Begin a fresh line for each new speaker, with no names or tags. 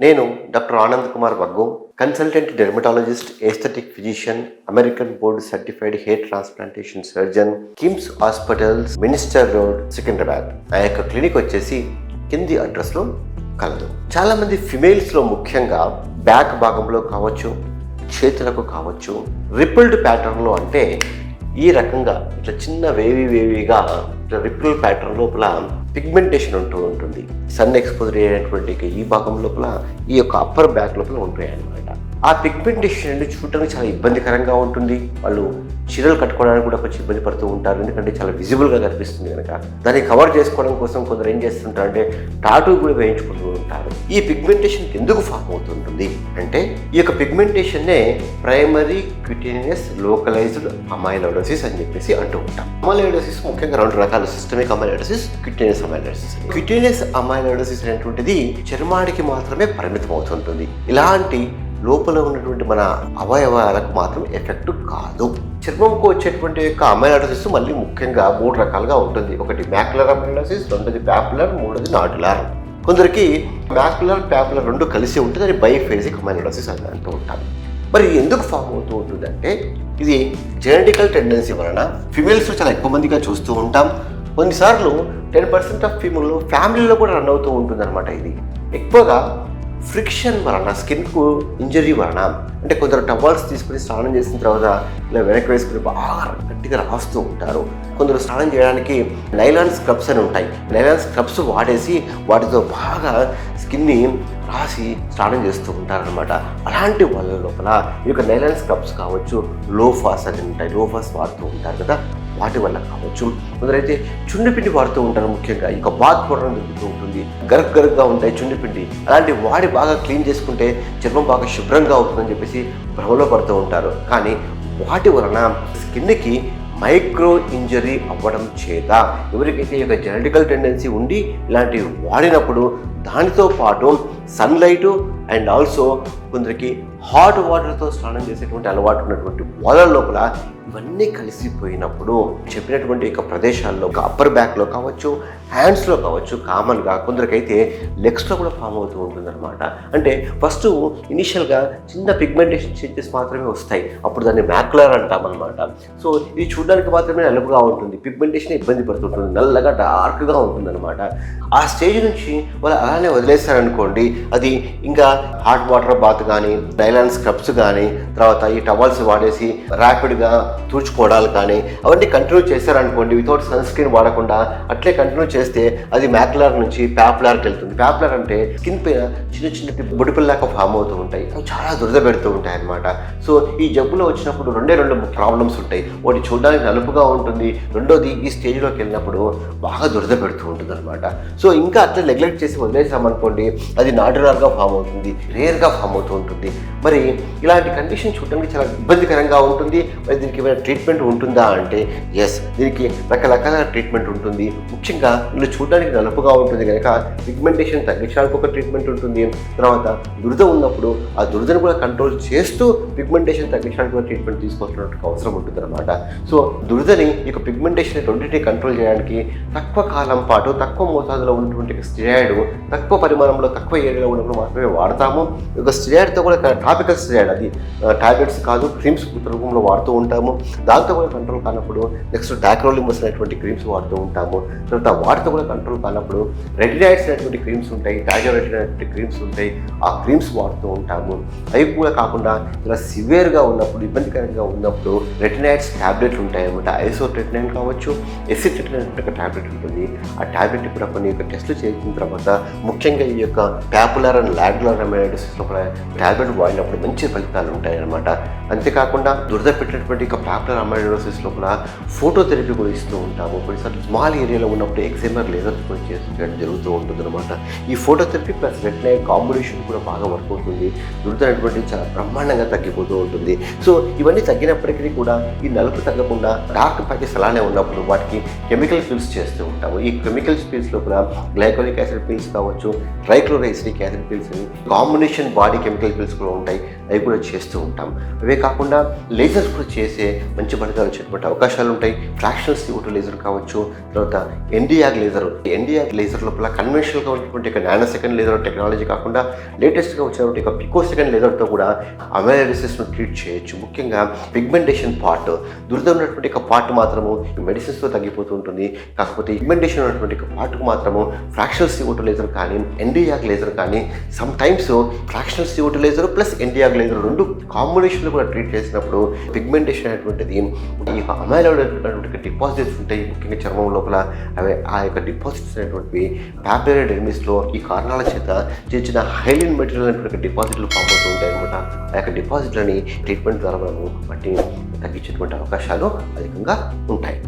నేను doctor Anand Kumar Vaggam, consultant dermatologist, aesthetic physician, American board certified hair transplantation surgeon, KIMS hospitals, minister road, Secunderabad. ఆ యొక్క clinic వచ్చేసి కింది అడ్రస్లో కలదు. చాలామంది ఫిమేల్స్లో ముఖ్యంగా బ్యాక్ భాగంలో కావచ్చు, చేతులకు కావచ్చు, రిపుల్డ్ ప్యాటర్న్లో అంటే ఈ రకంగా ఇట్లా చిన్న వేవిగా ఇట్లా రిపుల్ ప్యాటర్న్ లోపల పిగ్మెంటేషన్ ఉంటుంది. సన్ ఎక్స్పోజర్ అయినటువంటి ఈ భాగం లోపల ఈ యొక్క అప్పర్ బ్యాక్ లోపల ఉంటాయి అన్నమాట. ఆ పిగ్మెంటేషన్ అనేది చూడడానికి చాలా ఇబ్బందికరంగా ఉంటుంది. వాళ్ళు చీరలు కట్టుకోవడానికి కూడా కొంచెం ఇబ్బంది పడుతూ ఉంటారు, ఎందుకంటే చాలా విజిబుల్గా కనిపిస్తుంది కనుక. దాన్ని కవర్ చేసుకోవడం కోసం కొందరు ఏం చేస్తుంటారంటే టాటూ కూడా వేయించుకుంటూ ఉంటారు. ఈ పిగ్మెంటేషన్ ఎందుకు ఫామ్ అవుతుంటుంది అంటే ఈ యొక్క పిగ్మెంటేషన్నే ప్రైమరీ క్యూటేనియస్ లోకలైజ్డ్ అమైలోయిడోసిస్ అని చెప్పేసి అంటూ ఉంటాం. అమైలోయిడోసిస్ ముఖ్యంగా రెండు రకాలు: సిస్టమిక్ అమైలోయిడోసిస్, క్యూటేనియస్ అమైలోయిడోసిస్. క్యూటేనియస్ అమైలోయిడోసిస్ అనేటువంటిది చర్మానికి మాత్రమే పరిమితం అవుతుంటుంది. ఇలాంటి లోపల ఉన్నటువంటి మన అవయవాలకు మాత్రం ఎఫెక్ట్ కాదు. చర్మంకు వచ్చేటువంటి యొక్క అమైలోయిడోసిస్ మళ్ళీ ముఖ్యంగా 3 రకాలుగా ఉంటుంది. ఒకటి మ్యాక్యులర్ అమైలోయిడోసిస్, రెండోది పాపులర్, మూడోది నాడ్యులర్. కొందరికి మ్యాక్యులర్, పాపులర్ రెండు కలిసి ఉంటుంది, అది బైఫేజిక్ అమైలోయిడోసిస్ అని అంటూ ఉంటాం. మరి ఎందుకు ఫామ్ అవుతూ ఉంటుందంటే ఇది జెనెటికల్ టెండెన్సీ వలన ఫిమేల్స్లో చాలా ఎక్కువ మందిగా చూస్తూ ఉంటాం. కొన్నిసార్లు 10% ఆఫ్ ఫీమేల్ ఫ్యామిలీలో కూడా రన్ అవుతూ ఉంటుంది అనమాట. ఇది ఎక్కువగా ఫ్రిక్షన్ వలన, స్కిన్కు ఇంజరీ వలన, అంటే కొందరు టవల్స్ తీసుకుని స్నానం చేసిన తర్వాత ఇలా వెనక్కి వేసుకుని బాగా గట్టిగా రాస్తూ ఉంటారు. కొందరు స్నానం చేయడానికి నైలాన్ స్క్రబ్స్ అని ఉంటాయి. నైలాన్ స్క్రబ్స్ వాడేసి వాటితో బాగా స్కిన్ని రాసి స్నానం చేస్తూ ఉంటారనమాట. అలాంటి వాళ్ళ లోపల ఈ యొక్క నైలాన్ స్క్రబ్స్ కావచ్చు, లోఫాస్ అని ఉంటాయి, లోఫాస్ వాడుతూ ఉంటారు కదా, వాటి వల్ల కావచ్చు. కొందరైతే చుండిపిండి వాడుతూ ఉంటారు. ముఖ్యంగా ఈ యొక్క బాత్ పౌడర్ దొరుకుతూ ఉంటుంది, గరుగ్గా ఉంటాయి చుండిపిండి. అలాంటి వాడి బాగా క్లీన్ చేసుకుంటే చర్మం బాగా శుభ్రంగా అవుతుందని చెప్పేసి భ్రమలో పడుతూ ఉంటారు. కానీ వాటి వలన స్కిన్కి మైక్రో ఇంజరీ అవ్వడం చేత ఎవరికైతే ఈ యొక్క జెనెటికల్ టెండెన్సీ ఉండి ఇలాంటివి వాడినప్పుడు దానితో పాటు సన్లైటు అండ్ ఆల్సో కొందరికి హాట్ వాటర్తో స్నానం చేసేటువంటి అలవాటు ఉన్నటువంటి వాళ్ళ లోపల ఇవన్నీ కలిసిపోయినప్పుడు చెప్పినటువంటి యొక్క ప్రదేశాల్లో అప్పర్ బ్యాక్లో కావచ్చు, హ్యాండ్స్లో కావచ్చు, కామన్గా కొందరికైతే లెగ్స్లో కూడా ఫామ్ అవుతూ ఉంటుందన్నమాట. అంటే ఫస్ట్ ఇనిషియల్గా చిన్న పిగ్మెంటేషన్ చేంజెస్ మాత్రమే వస్తాయి, అప్పుడు దాన్ని మ్యాక్యులర్ అంటామన్నమాట. సో ఇది చూడడానికి మాత్రమే నలుపుగా ఉంటుంది, పిగ్మెంటేషన్ ఇబ్బంది పడుతుంటుంది, నల్లగా డార్క్గా ఉంటుందన్నమాట. ఆ స్టేజ్ నుంచి వాళ్ళు అలానే వదిలేస్తారనుకోండి, అది ఇంకా హాట్ వాటర్ బాత్ కానీ, నైలాన్ స్క్రబ్స్ కానీ, తర్వాత ఈ టవల్స్ వాడేసి ర్యాపిడ్గా తుడుచుకోవడాలు కానీ అవన్నీ కంటిన్యూ చేశారనుకోండి, వితౌట్ సన్ స్క్రీన్ వాడకుండా అట్లే కంటిన్యూ చేస్తే అది మ్యాక్యులర్ నుంచి పాపులర్కి వెళ్తుంది. పాపులర్ అంటే స్కిన్ పైన చిన్న బొడిపిల్లాగా ఫామ్ అవుతూ ఉంటాయి, అవి చాలా దురద పెడుతూ ఉంటాయి అన్నమాట. సో ఈ జబ్బులో వచ్చినప్పుడు రెండు ప్రాబ్లమ్స్ ఉంటాయి. ఒకటి చూడడానికి నలుపుగా ఉంటుంది, రెండోది ఈ స్టేజ్లోకి వెళ్ళినప్పుడు బాగా దురద పెడుతూ ఉంటుంది అనమాట. సో ఇంకా అట్లా నెగ్లెక్ట్ చేసి వదిలేసామనుకోండి, అది నాడ్యులర్గా ఫామ్ అవుతుంది, రేర్గా ఫామ్ అవుతూ ఉంటుంది. మరి ఇలాంటి కండిషన్ చూడడానికి చాలా ఇబ్బందికరంగా ఉంటుంది. మరి దీనికి ఏమైనా ట్రీట్మెంట్ ఉంటుందా అంటే ఎస్, దీనికి రకరకాల ట్రీట్మెంట్ ఉంటుంది. ముఖ్యంగా వీళ్ళు చూడడానికి నలుపుగా ఉంటుంది కనుక పిగ్మెంటేషన్ తగ్గించడానికి ఒక ట్రీట్మెంట్ ఉంటుంది. తర్వాత దురద ఉన్నప్పుడు ఆ దురదను కూడా కంట్రోల్ చేస్తూ పిగ్మెంటేషన్ తగ్గించడానికి కూడా ట్రీట్మెంట్ తీసుకోవాల్సిన అవసరం ఉంటుంది అనమాట. సో దురదని ఈ పిగ్మెంటేషన్ రెండింటిని కంట్రోల్ చేయడానికి తక్కువ కాలం పాటు తక్కువ మోతాదులో ఉన్నటువంటి స్టెరాయిడ్ తక్కువ పరిమాణంలో తక్కువ ఏరియాలో ఉన్నప్పుడు మాత్రమే వాడతాము. ఈ యొక్క స్టెరాయిడ్తో కూడా టాపికల్ స్టెరాయిడ్, అది టాబ్లెట్స్ కాదు, క్రీమ్స్ రూపంలో వాడుతూ ఉంటాము. దాంతో కూడా కంట్రోల్ కానప్పుడు నెక్స్ట్ టాక్రోలిమస్ అనేటువంటి క్రీమ్స్ వాడుతూ ఉంటాము. తర్వాత వాటితో కూడా కంట్రోల్ కానప్పుడు రెటినాయిడ్స్ అనేటువంటి క్రీమ్స్ ఉంటాయి, టాజోరెటిన్ అనేటువంటి క్రీమ్స్ ఉంటాయి, ఆ క్రీమ్స్ వాడుతూ ఉంటాము. అవి కూడా కాకుండా ఇలా సివియర్గా ఉన్నప్పుడు, ఇబ్బందికరంగా ఉన్నప్పుడు రెటినాయిడ్స్ ట్యాబ్లెట్లు ఉంటాయి అన్నమాట. ఐసోట్రెటినైన్ కావచ్చు, ఎసిట్రెటినైన్ ఒక ట్యాబ్లెట్ ఉంటుంది. ఆ ట్యాబ్లెట్ కూడా కొన్ని టెస్టులు చేసిన తర్వాత ముఖ్యంగా ఈ యొక్క పాపులర్ అండ్ నాడ్యులర్ అమైలోయిడోసిస్ లోపల ట్యాబ్లెట్ వాడినప్పుడు మంచి ఫలితాలు ఉంటాయి అన్నమాట. అంతేకాకుండా దురద పెట్టినటువంటి పాపులర్ అమైలోయిడోసిస్ లోపల ఫోటోథెరపీ కూడా ఇస్తూ ఉంటాము. కొన్నిసార్లు స్మాల్ ఏరియాలో ఉన్నప్పుడు ఎగ్జైమర్ లేజర్ కూడా చేయడం జరుగుతూ ఉంటుంది అనమాట. ఈ ఫోటోథెరపీ ప్లస్ రెటినైడ్ కాంబినేషన్ కూడా బాగా వర్క్ అవుతుంది. దురద అనేటువంటి చాలా బ్రహ్మాండంగా తగ్గిపోతూ ఉంటుంది. సో ఇవన్నీ తగ్గినప్పటికీ కూడా ఈ నలుపు తగ్గకుండా డార్క్ ప్యాచెస్ అలానే ఉన్నప్పుడు వాటికి కెమికల్ పిల్స్ చేస్తూ ఉంటాము. ఈ కెమికల్ పిల్స్ లోపల గ్లైకోలిక్ యాసిడ్ పిల్స్ కావచ్చు, trichloroacetic acid peels, combination body chemical peels కూడా ఉంటాయి. అవి కూడా చేస్తూ ఉంటాం. అవే కాకుండా లేజర్స్ కూడా చేసే మంచి ఫలితాలు వచ్చేటువంటి అవకాశాలు ఉంటాయి. ఫ్రాక్షనల్ CO2 లేజర్ కావచ్చు, తర్వాత ఎన్డీఆర్ లేజర్. ఎన్డీఆర్ లేజర్ లోపల కన్వెన్షనల్గా ఉన్నటువంటి నానో సెకండ్ లేజర్ టెక్నాలజీ కాకుండా లేటెస్ట్గా వచ్చినటువంటి పికో సెకండ్ లేజర్తో కూడా అమెరాలిసిస్ను ట్రీట్ చేయొచ్చు. ముఖ్యంగా పిగ్మెంటేషన్ పార్ట్, దురద ఉన్నటువంటి పార్ట్ మాత్రము మెడిసిన్స్తో తగ్గిపోతూ ఉంటుంది. కాకపోతే పిగ్మెంటేషన్ ఉన్నటువంటి పార్ట్కు మాత్రము ఫ్రాక్షనల్ CO2 లేజర్ కానీ ఎన్డీఆర్ లేజర్ కానీ some times fractional CO2 laser plus NDR laser రెండు కాంబినేషన్లో కూడా ట్రీట్ చేసినప్పుడు పిగ్మెంటేషన్ అనేటువంటిది ఈ అమైలాయిడ్ అనేటువంటి డిపాజిట్స్ ఉంటాయి ముఖ్యంగా చర్మం లోపల. అవి ఆ యొక్క డిపాజిట్స్ అనేటువంటివి పాపిలరీ డెర్మిస్లో ఈ కారణాల చేత చిన్న చిన్న హైలిన్ మెటీరియల్ అనేటువంటి డిపాజిట్లు ఫామ్ అవుతూ ఉంటాయి అనమాట. ఆ యొక్క డిపాజిట్లని ట్రీట్మెంట్ ద్వారా మనము వాటిని తగ్గించేటువంటి అవకాశాలు అధికంగా ఉంటాయి.